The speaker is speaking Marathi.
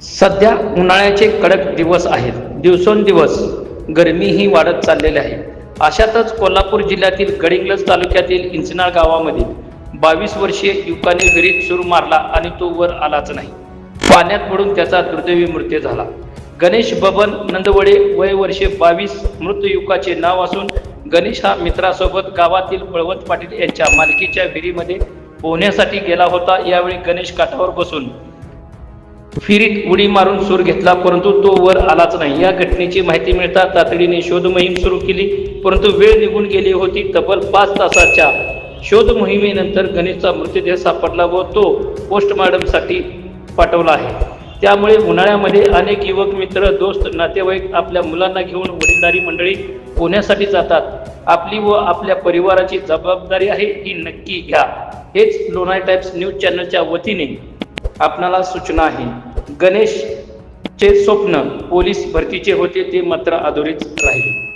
सध्या उन्हाळ्याचे कडक दिवस आहेत. दिवसेंदिवस गरमीही वाढत चाललेली आहे. अशातच कोल्हापूर जिल्ह्यातील गडिंग्लज तालुक्यातील इंचनाळ गावामध्ये 22 वर्षीय युवकाने विहिरीत सूर मारला आणि तो वर आलाच नाही. पाण्यात पडून त्याचा दुर्दैवी मृत्यू झाला. गणेश बबन नंदवडे, वय वर्षे 22, मृत युवकाचे नाव असून गणेश हा मित्रासोबत गावातील बळवंत पाटील यांच्या मालकीच्या विहिरीमध्ये पोहण्यासाठी गेला होता. यावेळी गणेश काठावर बसून विहिरीत उडी मारून सूर घेतला, परंतु तो वर आलाच नाही. या घटनेची माहिती मिळताच तातडीने शोध मोहीम सुरू केली, परंतु वेळ निघून गेली होती. तब्बल 5 तासाच्या शोध मोहिमेनंतर गणेशचा मृतदेह सापडला व तो पोस्टमॉर्टमसाठी पाठवला आहे. त्यामुळे उन्हाळ्यामध्ये अनेक युवक मित्र, दोस्त, नातेवाईक आपल्या मुलांना घेऊन वडीलधारी मंडळी पोहण्यासाठी जातात. आपली व आपल्या परिवाराची जबाबदारी आहे ही नक्की घ्या. हेच लोणारी टाइम्स न्यूज चॅनलच्या वतीने आपणाला सूचना आहे. गणेशचे स्वप्न पोलीस भरतीचे होते, ते मात्र अधुरेच राहिले.